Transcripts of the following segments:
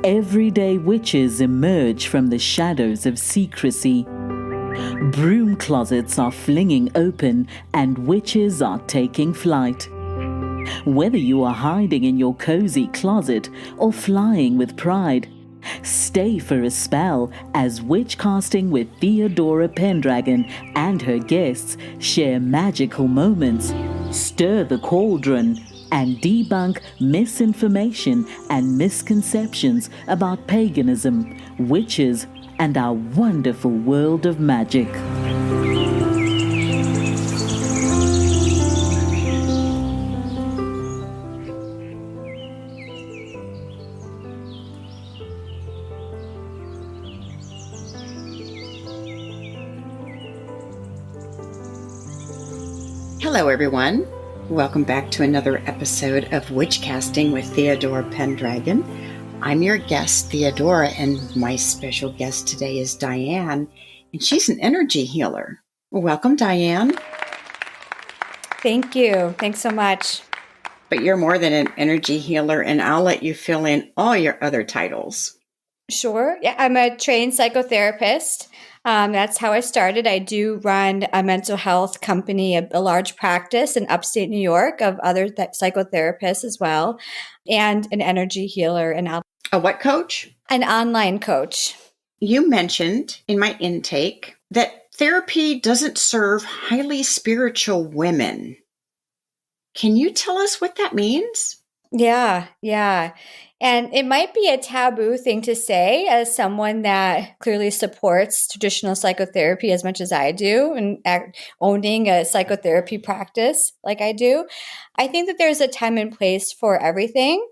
everyday witches emerge from the shadows of secrecy. Broom closets are flinging open and witches are taking flight. Whether you are hiding in your cozy closet or flying with pride, stay for a spell as witch casting with Theodora Pendragon and her guests share magical moments, stir the cauldron, and debunk misinformation and misconceptions about paganism, witches, and our wonderful world of magic. Hello, everyone. Welcome back to another episode of Witchcasting with Theodora Pendragon. I'm your guest, Theodora, and my special guest today is Diane, and she's an energy healer. Welcome, Diane. Thank you. Thanks so much. But you're more than an energy healer, and I'll let you fill in all your other titles. Sure. Yeah, I'm a trained psychotherapist. That's how I started. I do run a mental health company, a large practice in upstate New York of other psychotherapists as well, and an energy healer. And a what coach? An online coach. You mentioned in my intake that therapy doesn't serve highly spiritual women. Can you tell us what that means? Yeah. And it might be a taboo thing to say as someone that clearly supports traditional psychotherapy as much as I do and owning a psychotherapy practice like I do. I think that there's a time and place for everything.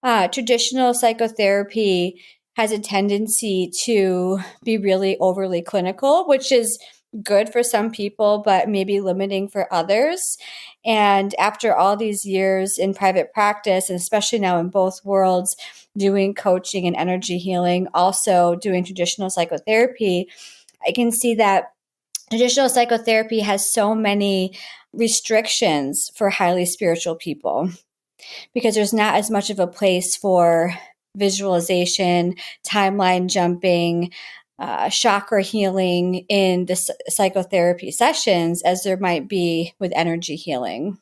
Traditional psychotherapy has a tendency to be really overly clinical, which is good for some people, but maybe limiting for others. And after all these years in private practice, and especially now in both worlds, doing coaching and energy healing, also doing traditional psychotherapy, I can see that traditional psychotherapy has so many restrictions for highly spiritual people because there's not as much of a place for visualization, timeline jumping, chakra healing in the psychotherapy sessions as there might be with energy healing.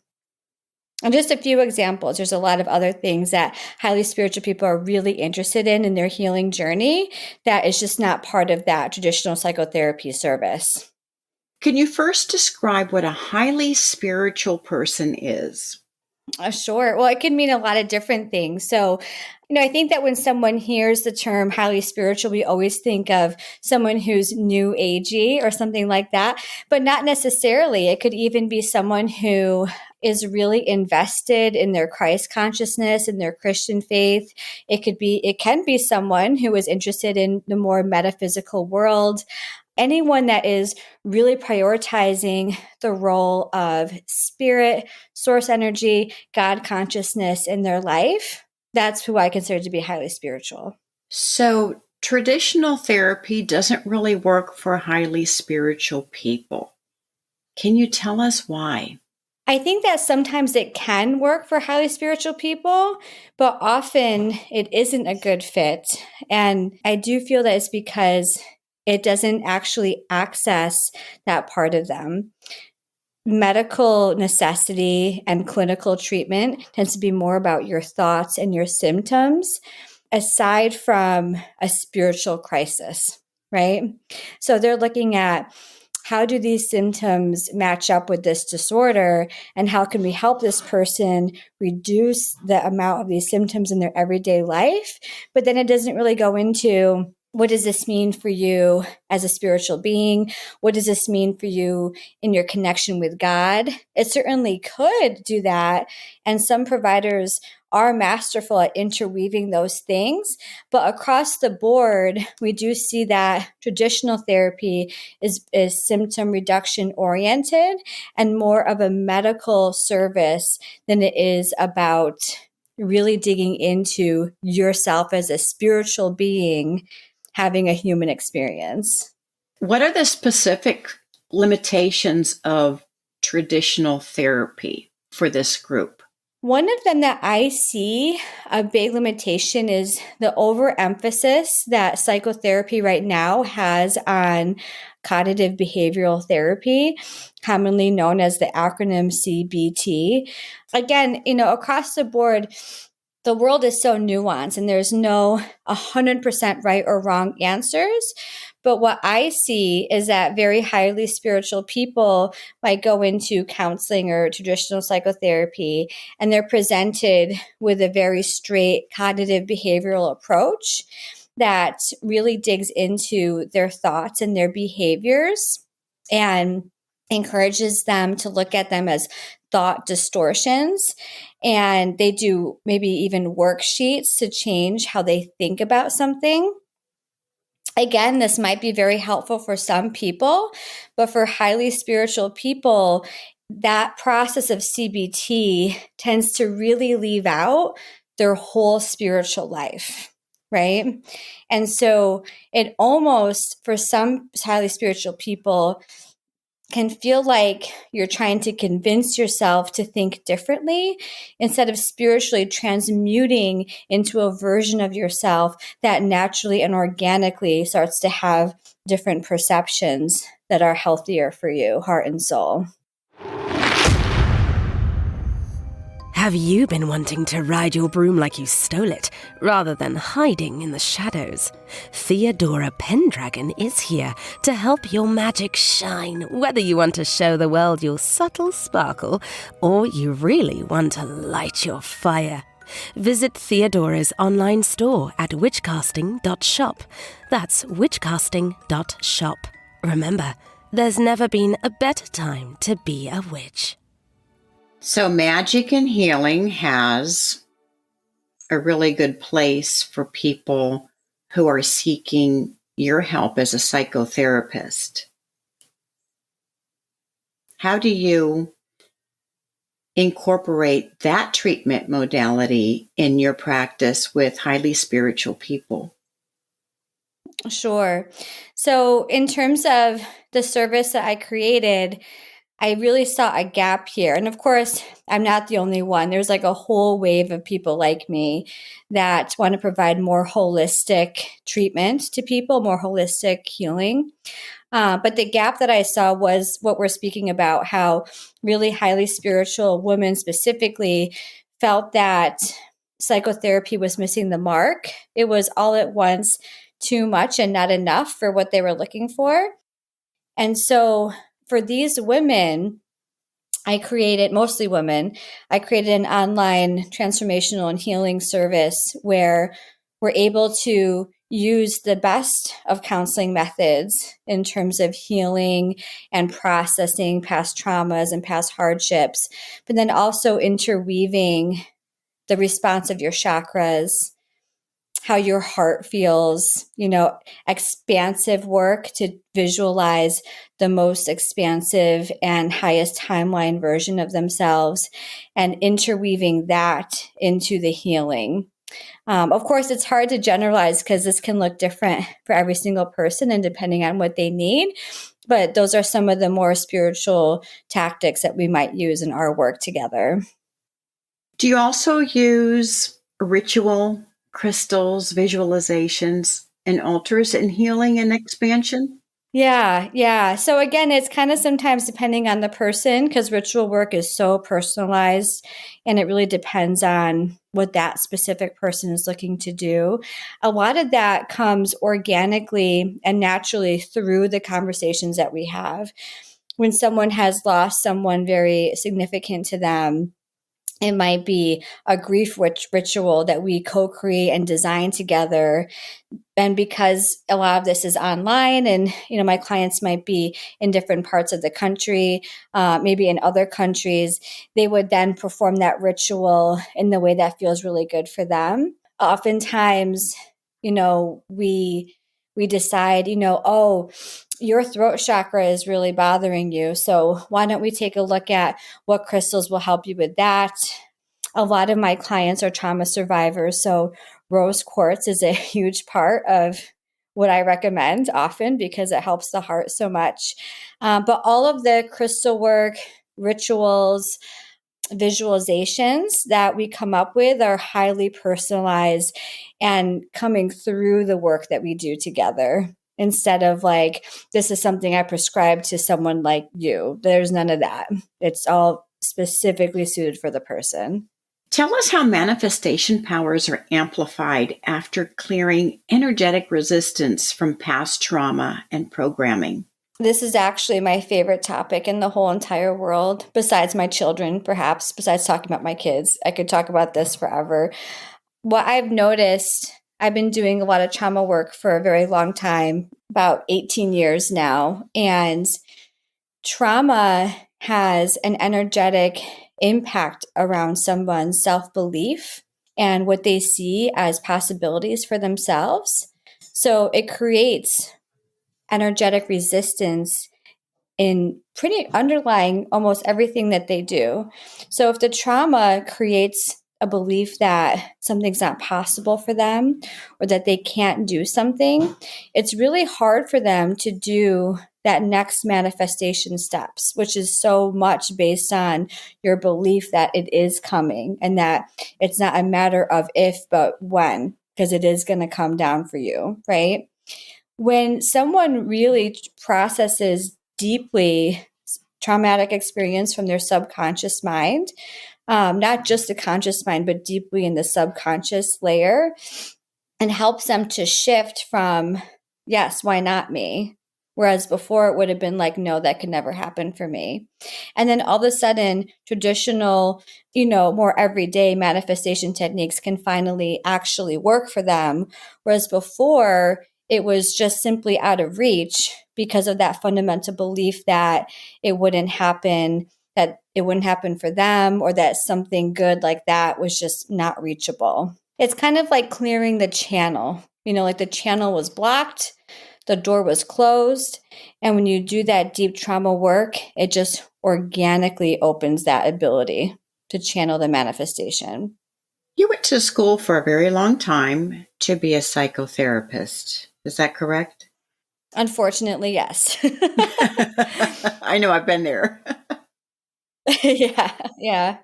And just a few examples. There's a lot of other things that highly spiritual people are really interested in their healing journey that is just not part of that traditional psychotherapy service. Can you first describe what a highly spiritual person is? Sure. Well, it can mean a lot of different things. So, I think that when someone hears the term highly spiritual, we always think of someone who's new agey or something like that, but not necessarily. It could even be someone who is really invested in their Christ consciousness and their Christian faith. It can be someone who is interested in the more metaphysical world. Anyone that is really prioritizing the role of spirit, source energy, God consciousness in their life, that's who I consider to be highly spiritual. So traditional therapy doesn't really work for highly spiritual people. Can you tell us why? I think that sometimes it can work for highly spiritual people, but often it isn't a good fit. And I do feel that it's because it doesn't actually access that part of them. Medical necessity and clinical treatment tends to be more about your thoughts and your symptoms, aside from a spiritual crisis, right? So they're looking at how do these symptoms match up with this disorder, and how can we help this person reduce the amount of these symptoms in their everyday life? But then it doesn't really go into, what does this mean for you as a spiritual being? What does this mean for you in your connection with God? It certainly could do that. And some providers are masterful at interweaving those things. But across the board, we do see that traditional therapy is symptom reduction oriented and more of a medical service than it is about really digging into yourself as a spiritual being having a human experience. What are the specific limitations of traditional therapy for this group? One of them that I see a big limitation is the overemphasis that psychotherapy right now has on cognitive behavioral therapy, commonly known as the acronym CBT. Again, across the board, the world is so nuanced and there's no 100% right or wrong answers. But what I see is that very highly spiritual people might go into counseling or traditional psychotherapy, and they're presented with a very straight cognitive behavioral approach that really digs into their thoughts and their behaviors and encourages them to look at them as thought distortions. And they do maybe even worksheets to change how they think about something. Again, this might be very helpful for some people, but for highly spiritual people, that process of CBT tends to really leave out their whole spiritual life, right? And so it almost, for some highly spiritual people, can feel like you're trying to convince yourself to think differently instead of spiritually transmuting into a version of yourself that naturally and organically starts to have different perceptions that are healthier for you, heart and soul. Have you been wanting to ride your broom like you stole it, rather than hiding in the shadows? Theodora Pendragon is here to help your magic shine, whether you want to show the world your subtle sparkle, or you really want to light your fire. Visit Theodora's online store at witchcasting.shop. That's witchcasting.shop. Remember, there's never been a better time to be a witch. So magic and healing has a really good place for people who are seeking your help as a psychotherapist. How do you incorporate that treatment modality in your practice with highly spiritual people? Sure. So in terms of the service that I created, I really saw a gap here. And of course, I'm not the only one. There's like a whole wave of people like me that want to provide more holistic treatment to people, more holistic healing. But the gap that I saw was what we're speaking about, how really highly spiritual women specifically felt that psychotherapy was missing the mark. It was all at once too much and not enough for what they were looking for. And so for these women, mostly women, I created an online transformational and healing service where we're able to use the best of counseling methods in terms of healing and processing past traumas and past hardships, but then also interweaving the response of your chakras, how your heart feels, expansive work to visualize the most expansive and highest timeline version of themselves, and interweaving that into the healing. Of course, it's hard to generalize because this can look different for every single person and depending on what they need. But those are some of the more spiritual tactics that we might use in our work together. Do you also use ritual, crystals, visualizations, and altars in healing and expansion? Yeah. So again, it's kind of sometimes depending on the person because ritual work is so personalized and it really depends on what that specific person is looking to do. A lot of that comes organically and naturally through the conversations that we have. When someone has lost someone very significant to them, it might be a grief ritual that we co-create and design together. And because a lot of this is online and, my clients might be in different parts of the country, maybe in other countries, they would then perform that ritual in the way that feels really good for them. Oftentimes, we decide, your throat chakra is really bothering you. So why don't we take a look at what crystals will help you with that? A lot of my clients are trauma survivors. So rose quartz is a huge part of what I recommend often because it helps the heart so much. But all of the crystal work, rituals, visualizations that we come up with are highly personalized and coming through the work that we do together. Instead of like, this is something I prescribe to someone like you. There's none of that. It's all specifically suited for the person. Tell us how manifestation powers are amplified after clearing energetic resistance from past trauma and programming. This is actually my favorite topic in the whole entire world, besides my children, perhaps, besides talking about my kids. I could talk about this forever. What I've noticed, I've been doing a lot of trauma work for a very long time, about 18 years now, and trauma has an energetic impact around someone's self-belief and what they see as possibilities for themselves. So it creates energetic resistance in pretty underlying almost everything that they do. So if the trauma creates a belief that something's not possible for them or that they can't do something, it's really hard for them to do that next manifestation steps, which is so much based on your belief that it is coming and that it's not a matter of if, but when, because it is going to come down for you, right? When someone really processes deeply traumatic experience from their subconscious mind, not just the conscious mind, but deeply in the subconscious layer, and helps them to shift from, yes, why not me? Whereas before it would have been like, no, that could never happen for me. And then all of a sudden, traditional, more everyday manifestation techniques can finally actually work for them. Whereas before, it was just simply out of reach because of that fundamental belief that it wouldn't happen for them, or that something good like that was just not reachable. It's kind of like clearing the channel. Like the channel was blocked, the door was closed. And when you do that deep trauma work, it just organically opens that ability to channel the manifestation. You went to school for a very long time to be a psychotherapist. Is that correct? Unfortunately, yes. I know, I've been there. Yeah.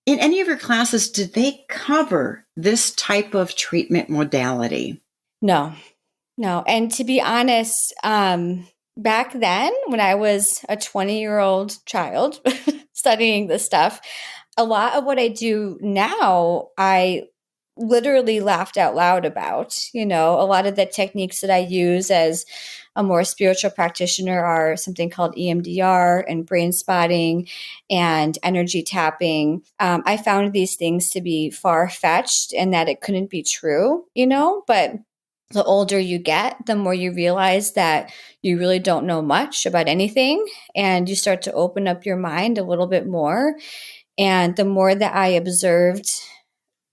In any of your classes, did they cover this type of treatment modality? No. And to be honest, back then when I was a 20-year-old child studying this stuff, a lot of what I do now, I literally laughed out loud about. A lot of the techniques that I use as a more spiritual practitioner are something called EMDR and brain spotting and energy tapping. I found these things to be far-fetched and that it couldn't be true, but the older you get, the more you realize that you really don't know much about anything, and you start to open up your mind a little bit more. And the more that I observed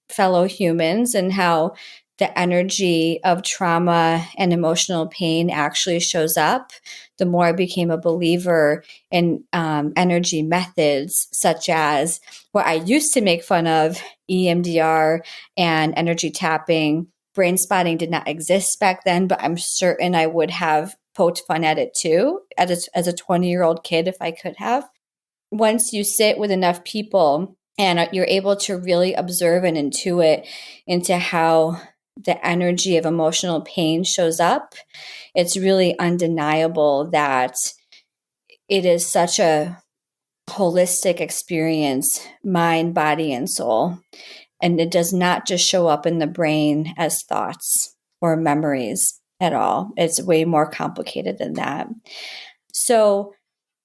fellow humans and how the energy of trauma and emotional pain actually shows up, the more I became a believer in energy methods such as what I used to make fun of, EMDR and energy tapping. Brain spotting did not exist back then, but I'm certain I would have poked fun at it too as a 20-year-old kid if I could have. Once you sit with enough people and you're able to really observe and intuit into how the energy of emotional pain shows up, it's really undeniable that it is such a holistic experience, mind, body, and soul. And it does not just show up in the brain as thoughts or memories at all. It's way more complicated than that. So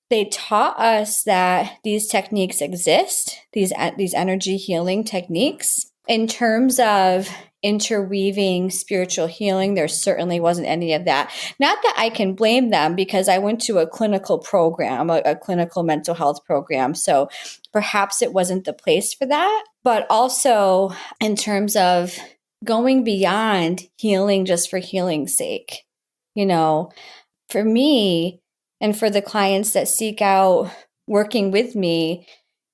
they taught us that these techniques exist, these energy healing techniques. In terms of interweaving spiritual healing, there certainly wasn't any of that. Not that I can blame them, because I went to a clinical program, a clinical mental health program. So perhaps it wasn't the place for that. But also in terms of going beyond healing just for healing's sake, for me, and for the clients that seek out working with me,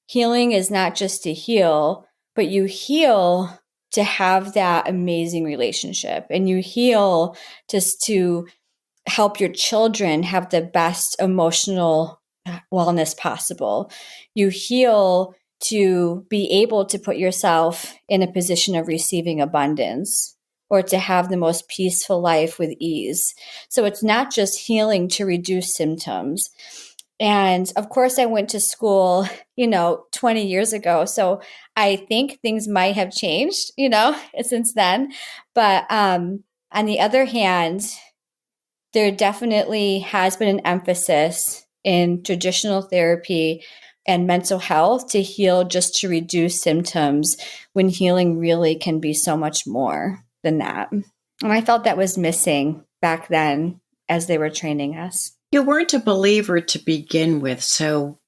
healing is not just to heal, but you heal to have that amazing relationship, and you heal just to help your children have the best emotional wellness possible. You heal to be able to put yourself in a position of receiving abundance or to have the most peaceful life with ease. So it's not just healing to reduce symptoms. And of course, I went to school, 20 years ago. So I think things might have changed, since then. But on the other hand, there definitely has been an emphasis in traditional therapy and mental health to heal just to reduce symptoms, when healing really can be so much more than that. And I felt that was missing back then as they were training us. You weren't a believer to begin with, so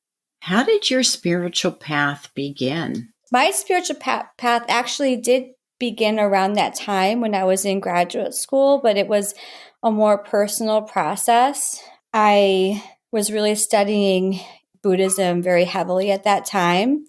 how did your spiritual path begin? My spiritual path actually did begin around that time when I was in graduate school, but it was a more personal process. I was really studying Buddhism very heavily at that time,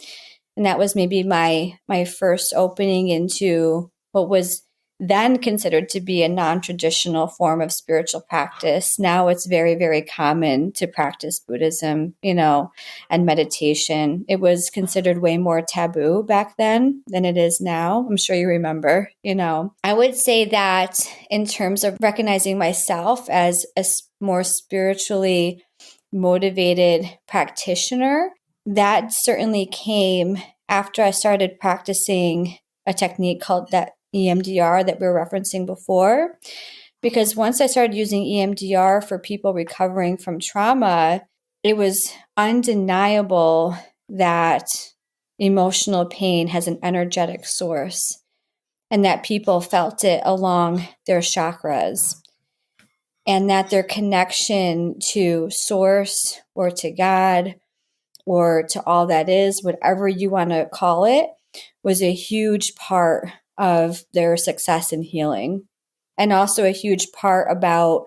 and that was maybe my first opening into what was then considered to be a non-traditional form of spiritual practice. Now it's very, very common to practice Buddhism, and meditation. It was considered way more taboo back then than it is now. I'm sure you remember, I would say that in terms of recognizing myself as a more spiritually motivated practitioner, that certainly came after I started practicing a technique called that EMDR that we were referencing before. Because once I started using EMDR for people recovering from trauma, it was undeniable that emotional pain has an energetic source and that people felt it along their chakras, and that their connection to source or to God or to all that is, whatever you want to call it, was a huge part of their success in healing. And also a huge part about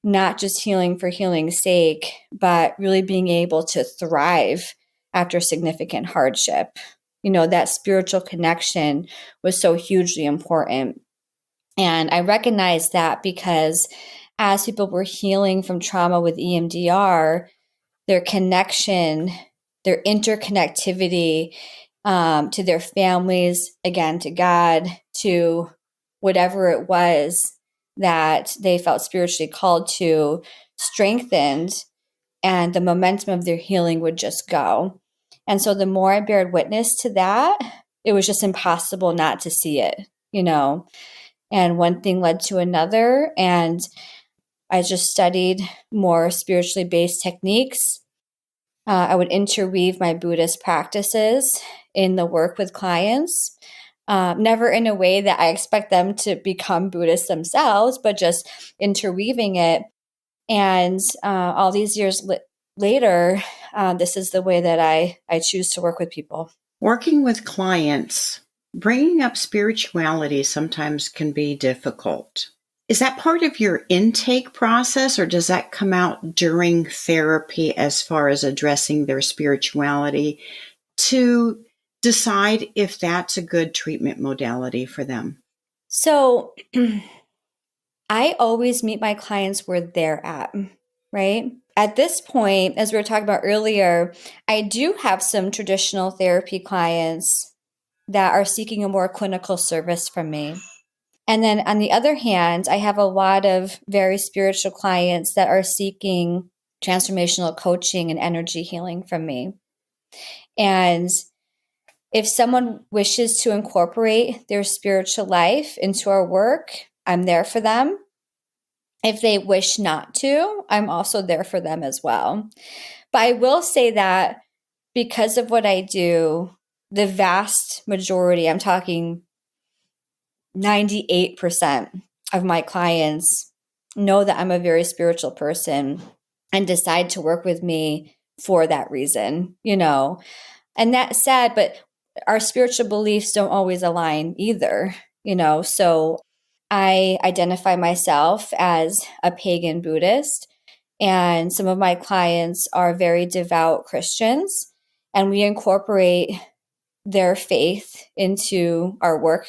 not just healing for healing's sake, but really being able to thrive after significant hardship. That spiritual connection was so hugely important. And I recognized that because as people were healing from trauma with EMDR, their connection, their interconnectivity to their families, again, to God, to whatever it was that they felt spiritually called to, strengthened, and the momentum of their healing would just go. And so the more I bared witness to that, it was just impossible not to see it, and one thing led to another. And I just studied more spiritually based techniques. I would interweave my Buddhist practices in the work with clients, never in a way that I expect them to become Buddhists themselves, but just interweaving it. And all these years later, this is the way that I choose to work with people. Working with clients, bringing up spirituality sometimes can be difficult. Is that part of your intake process, or does that come out during therapy as far as addressing their spirituality to decide if that's a good treatment modality for them? So I always meet my clients where they're at, right? At this point, as we were talking about earlier, I do have some traditional therapy clients that are seeking a more clinical service from me. And then on the other hand, I have a lot of very spiritual clients that are seeking transformational coaching and energy healing from me. And if someone wishes to incorporate their spiritual life into our work, I'm there for them. If they wish not to, I'm also there for them as well. But I will say that because of what I do, the vast majority, I'm talking 98% of my clients know that I'm a very spiritual person and decide to work with me for that reason, And that's sad, but our spiritual beliefs don't always align either, So I identify myself as a pagan Buddhist, and some of my clients are very devout Christians, and we incorporate their faith into our work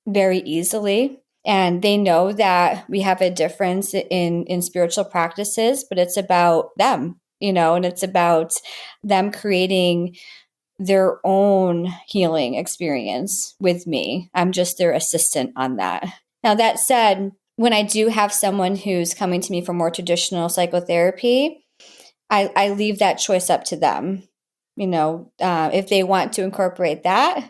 very easily. And they know that we have a difference in spiritual practices, but it's about them, and it's about them creating their own healing experience with me. I'm just their assistant on that. Now, that said, when I do have someone who's coming to me for more traditional psychotherapy, I leave that choice up to them. If they want to incorporate that,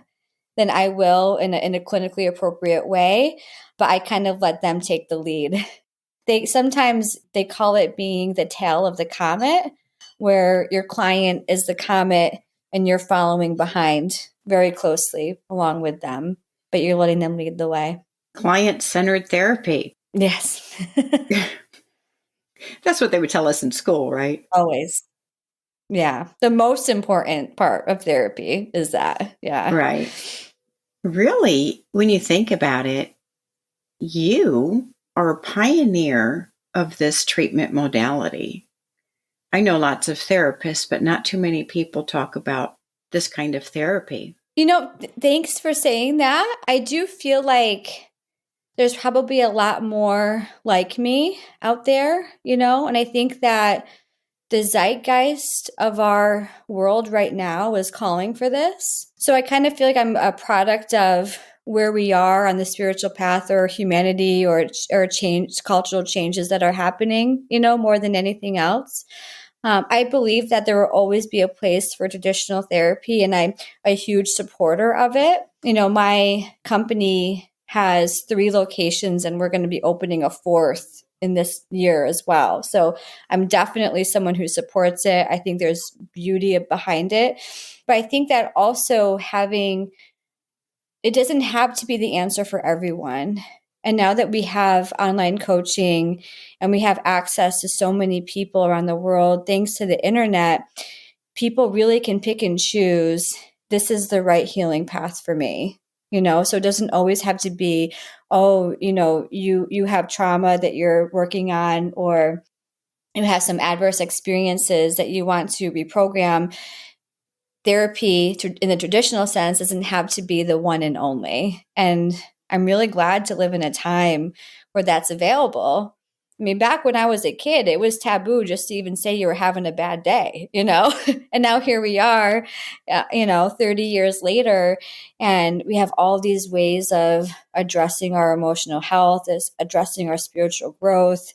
then I will in a clinically appropriate way, but I kind of let them take the lead. Sometimes they call it being the tail of the comet, where your client is the comet and you're following behind very closely along with them, but you're letting them lead the way. Client-centered therapy. Yes. That's what they would tell us in school, right? Always. Yeah. The most important part of therapy is that. Yeah. Right. Really, when you think about it, you are a pioneer of this treatment modality. I know lots of therapists, but not too many people talk about this kind of therapy. Thanks for saying that. I do feel like there's probably a lot more like me out there, and I think that the zeitgeist of our world right now is calling for this. So I kind of feel like I'm a product of where we are on the spiritual path or humanity or cultural changes that are happening, more than anything else. I believe that there will always be a place for traditional therapy, and I'm a huge supporter of it. My company has 3 locations, and we're going to be opening a 4th in this year as well. So I'm definitely someone who supports it. I think there's beauty behind it. But I think that also it doesn't have to be the answer for everyone. And now that we have online coaching and we have access to so many people around the world, thanks to the internet, people really can pick and choose, this is the right healing path for me. So it doesn't always have to be, you have trauma that you're working on, or you have some adverse experiences that you want to reprogram. Therapy in the traditional sense doesn't have to be the one and only. And I'm really glad to live in a time where that's available. I mean, back when I was a kid, it was taboo just to even say you were having a bad day, and now here we are, 30 years later, and we have all these ways of addressing our emotional health, addressing our spiritual growth.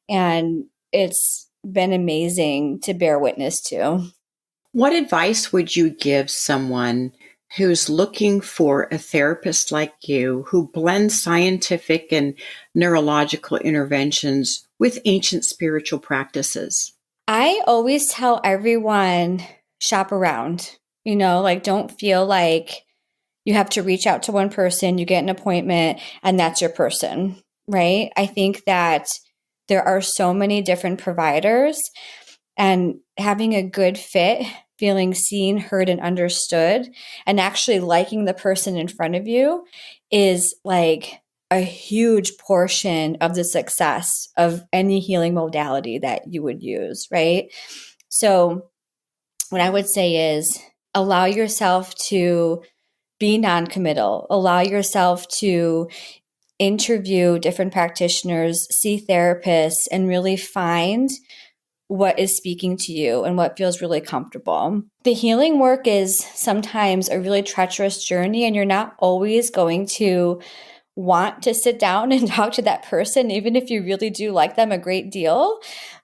And it's been amazing to bear witness to. What advice would you give someone who's looking for a therapist like you, who blends scientific and neurological interventions with ancient spiritual practices? I always tell everyone, shop around, don't feel like you have to reach out to one person, you get an appointment, and that's your person, right? I think that there are so many different providers, and having a good fit, feeling seen, heard, and understood, and actually liking the person in front of you is like a huge portion of the success of any healing modality that you would use, right? So what I would say is allow yourself to be non-committal, allow yourself to interview different practitioners, see therapists, and really find what is speaking to you and what feels really comfortable. The healing work is sometimes a really treacherous journey, and you're not always going to want to sit down and talk to that person, even if you really do like them a great deal.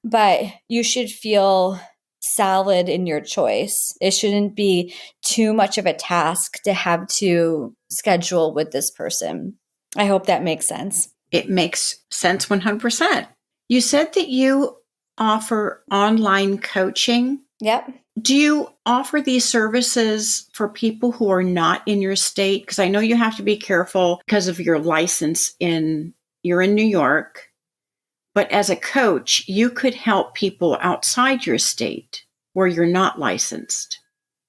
But you should feel solid in your choice. It shouldn't be too much of a task to have to schedule with this person. I hope that makes sense. It makes sense 100%. You said that you offer online coaching. Yep. Do you offer these services for people who are not in your state? Because I know you have to be careful because of your license you're in New York. But as a coach, you could help people outside your state where you're not licensed.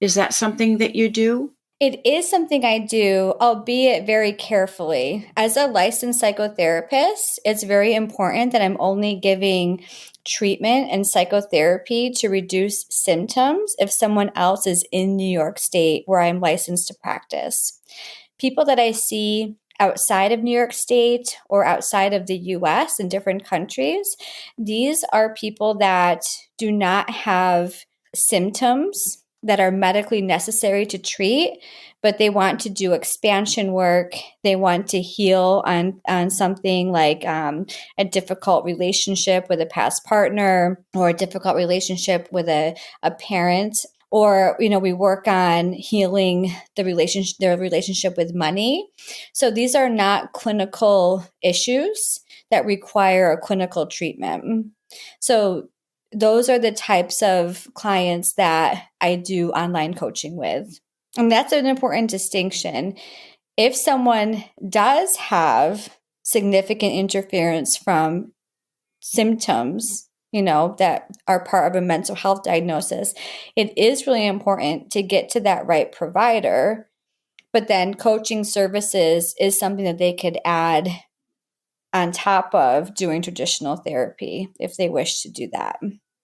Is that something that you do? It is something I do, albeit very carefully. As a licensed psychotherapist, it's very important that I'm only giving treatment and psychotherapy to reduce symptoms if someone else is in New York State where I'm licensed to practice. People that I see outside of New York State or outside of the US in different countries, these are people that do not have symptoms that are medically necessary to treat, but they want to do expansion work. They want to heal on something like a difficult relationship with a past partner, or a difficult relationship with a parent. Or, we work on healing their relationship with money. So these are not clinical issues that require a clinical treatment. So those are the types of clients that I do online coaching with. And that's an important distinction. If someone does have significant interference from symptoms, that are part of a mental health diagnosis, it is really important to get to that right provider. But then coaching services is something that they could add on top of doing traditional therapy if they wish to do that.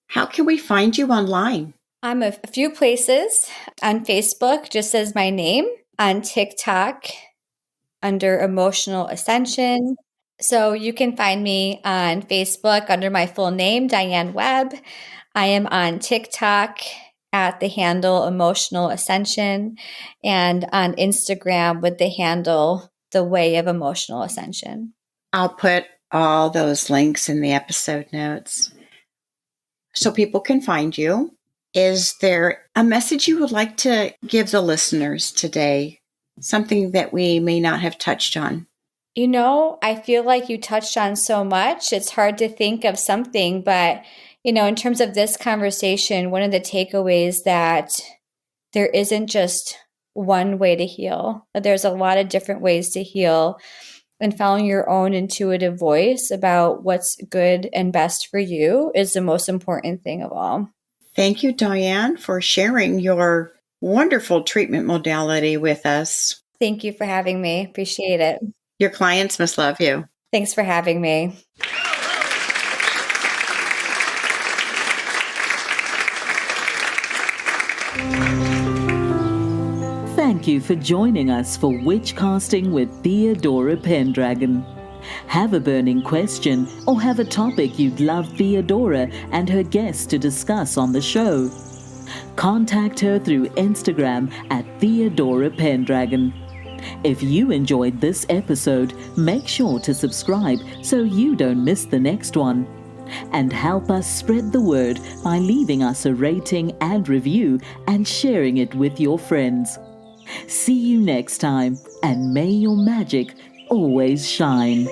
How can we find you online? I'm a few places. On Facebook, just as my name. On TikTok, under Emotional Ascension. So you can find me on Facebook under my full name, Diane Webb. I am on TikTok at the handle Emotional Ascension, and on Instagram with the handle The Way of Emotional Ascension. I'll put all those links in the episode notes so people can find you. Is there a message you would like to give the listeners today? Something that we may not have touched on? I feel like you touched on so much. It's hard to think of something, but, in terms of this conversation, one of the takeaways that there isn't just one way to heal. There's a lot of different ways to heal, and following your own intuitive voice about what's good and best for you is the most important thing of all. Thank you, Diane, for sharing your wonderful treatment modality with us. Thank you for having me. Appreciate it. Your clients must love you. Thanks for having me. Thank you for joining us for Witchcasting with Theodora Pendragon. Have a burning question or have a topic you'd love Theodora and her guests to discuss on the show? Contact her through Instagram at Theodora Pendragon. If you enjoyed this episode, make sure to subscribe so you don't miss the next one. And help us spread the word by leaving us a rating and review and sharing it with your friends. See you next time, and may your magic always shine.